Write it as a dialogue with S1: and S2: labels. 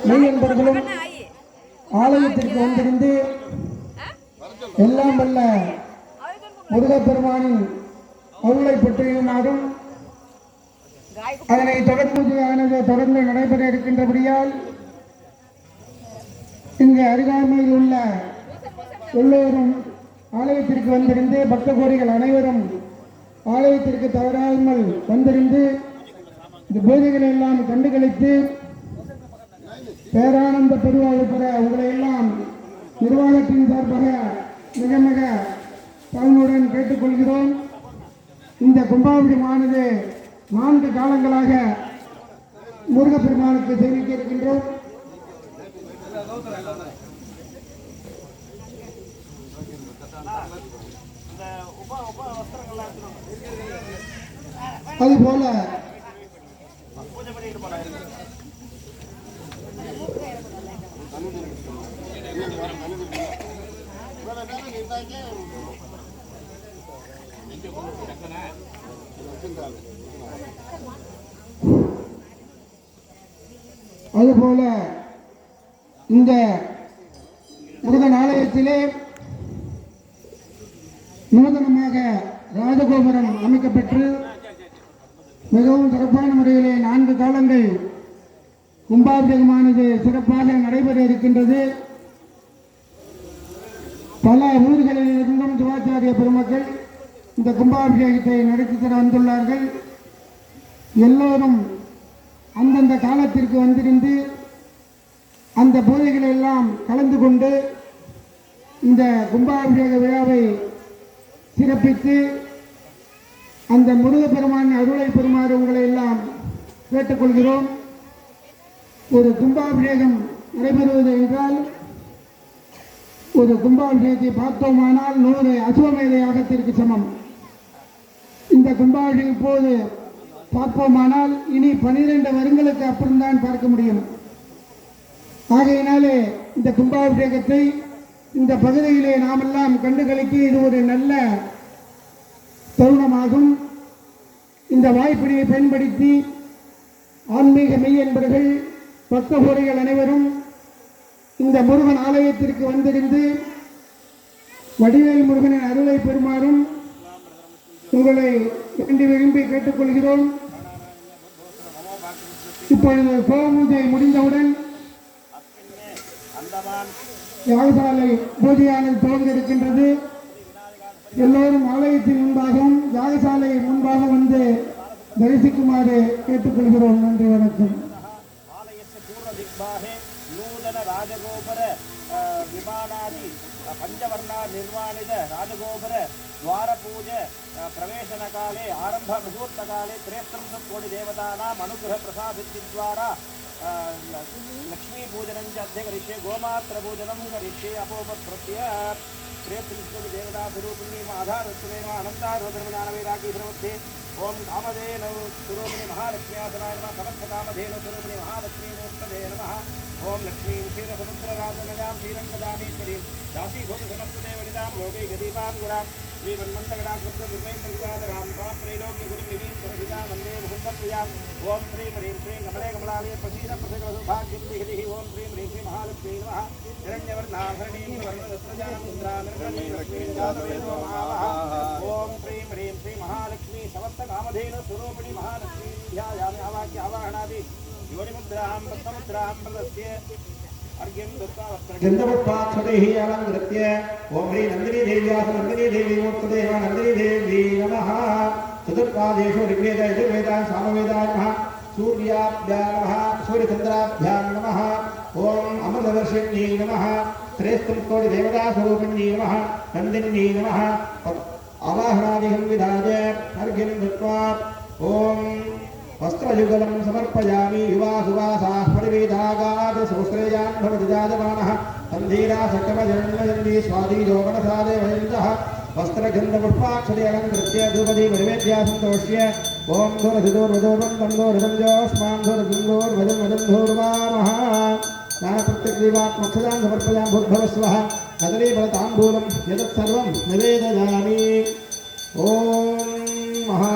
S1: மெய்யன்பர்களும் ஆலயத்திற்கு வந்திருந்து எல்லாம் வல்ல முருகப்பெருமானின் அருளை பெற்றிருந்தாலும் அதனை தொடர்ந்து நடைபெற இருக்கின்றபடியால் இங்கு அருகாமையில் உள்ள எல்லோரும் ஆலயத்திற்கு வந்திருந்து பக்த கோடிகள் அனைவரும் ஆலயத்திற்கு தவறாமல் வந்திருந்து இந்த பூஜைகளை எல்லாம் கண்டுகளித்து பேரானந்த பெருவாழ்வு பெற உங்களை எல்லாம் நிர்வாகத்தின் சார்பாக மிக மிக தாழ்மையுடன் கேட்டுக்கொள்கிறோம். இந்த கும்பாபிஷேகமானது 4 காலங்களாக முருகப்பெருமானுக்கு தெரிவிக்க இருக்கின்றோம். அதுபோல இந்த முருகன் ஆலயத்திலே நூதனமாக ராஜகோபுரம் அமைக்கப்பட்டு மிகவும் சிறப்பான முறையிலே 4 காலங்கள் கும்பாபிஷேகமானது சிறப்பாக நடைபெற இருக்கின்றது. பல ஊர்களில் இருந்தும் சிவாச்சாரிய பெருமக்கள் இந்த கும்பாபிஷேகத்தை நடத்தி தர வந்துள்ளார்கள். எல்லோரும் அந்தந்த காலத்திற்கு வந்திருந்து அந்த பூஜைகளை எல்லாம் கலந்து கொண்டு இந்த கும்பாபிஷேக விழாவை சிறப்பித்து அந்த முருகப்பெருமான் அருளை பெறுமாறு உங்களை எல்லாம் கேட்டுக்கொள்கிறோம். ஒரு கும்பாபிஷேகம் நடைபெறுவது என்றால் ஒரு கும்பாபிஷேகத்தை பார்த்தோமானால் 100 அசுவமேத யாகத்திற்கு சமம். இந்த கும்பாபிஷேகம் இப்போது பார்ப்போமானால் இனி 12 வருடங்களுக்கு அப்புறம்தான் பார்க்க முடியும். ஆகையினாலே இந்த கும்பாபிஷேகத்தை இந்த பகுதியிலே நாமெல்லாம் கண்டுகளிக்க இது ஒரு நல்ல தருணமாகும். இந்த வாய்ப்பினை பயன்படுத்தி ஆன்மீக மெய்யன்பர்கள் பக்த கோடிகள் அனைவரும் இந்த முருகன் ஆலயத்திற்கு வந்திருந்து வடிவேல் முருகனின் அருளை பெறுமாறும் உங்களை வேண்டி விரும்பி கேட்டுக்கொள்கிறோம். இப்பொழுது பூஜை முடிந்தவுடன் யாகசாலை பூஜையானது துவங்க இருக்கின்றது. எல்லோரும் ஆலயத்தின் முன்பாகவும் யாகசாலை முன்பாக வந்து தரிசிக்குமாறு கேட்டுக்கொள்கிறோம். நன்றி, வணக்கம்.
S2: नूतन राजगोपुर विमानादि पंचवर्णा निर्माणित राजगोपुर द्वारपूज प्रवेशन काले आरंभ मुहूर्त काले 330 कोटि देवतानां अनुग्रह प्रसादिद्वारा लक्ष्मी पूजनं च अद्य करिष्ये गोमात्र पूजनं करिष्ये अपोपप्रत्य 330 कोटि देवता स्वरूपिणी आधारत्वेन अनन्तारोधर्मज्ञानवैरागी प्रवृत्ते ओम कामधेनु स्वरूपिणी महालक्ष्म्यासनाय नमः समस्त कामधेनु स्वरूपिणी महालक्ष्मी मूर्तये नमः ओम लक्ष्मी क्षीरसमुद्रराजनयां श्रीरङ्गदामेश्वरीं दासीभूतसमस्तदेवनितां लोके गदीपां गुणां श्रीमन्मन्तगणां कृष्णविर्मैन्द्रविवादरां त्रैलोक्यगुरुनिधिं सुरभिता वन्दे मुकुन्दप्रियां ओम श्रीं ह्रीं श्रीं कमले कमलालये प्रसीद प्रसगसौभाग्यं दिहिः ओम श्रीं ह्रीं श्री महालक्ष्मी नमः हिरण्यवर्णाभरणीं वर्णरत्नजां मुद्रां लक्ष्मीं जातवेदो महावः ओम श्रीं ह्रीं श्री महालक्ष्मी समस्त कामधेनु स्वरूपिणी महालक्ष्मी ध्यायामि आवाक्य आवाहनादि योनिमुद्रां रत्नमुद्रां प्रदस्य अर्घ्यं दत्त्वा गन्धपुष्पाक्षतैः अलङ्कृत्य ओम ह्रीं नन्दिनी देव्याः नन्दिनी देवी मूर्तदेव नन्दिनी देवी नमः चतुर्पादेषु ऋग्वेद यजुर्वेद सामवेदाय नमः सूर्याभ्यां नमः सूर्यचन्द्राभ्यां नमः ओम अमृतवर्षिण्यै नमः 330 कोटि देवता स्वरूपिण्यै नमः नन्दिन्यै नमः आवाहनादिकं विधाय अर्घ्यं दत्त्वा ओम वस्त्रयुगलं समर्पयामि युवासुवासाः परिवेदागात् सुश्रेयान् भवति जायमानः तन्धीरा सकमजन्मजन्मी स्वादीजो मनसादेवयन्तः वस्त्रगन्धपुष्पाक्षते अलङ्कृत्य धूपदी परिवेद्या सन्तोष्य ॐ धूरधिदूर्वधूर्वं तन्दोरजं जोष्मां धूरधिन्दोर्वजं वजं धूर्वामः स्नानप्रत्यग्रीवात्मक्षदां समर्पयामि भूद्भवस्वः कदलीफलताम्बूलं यतत् सर्वं निवेदयामि। ॐ महा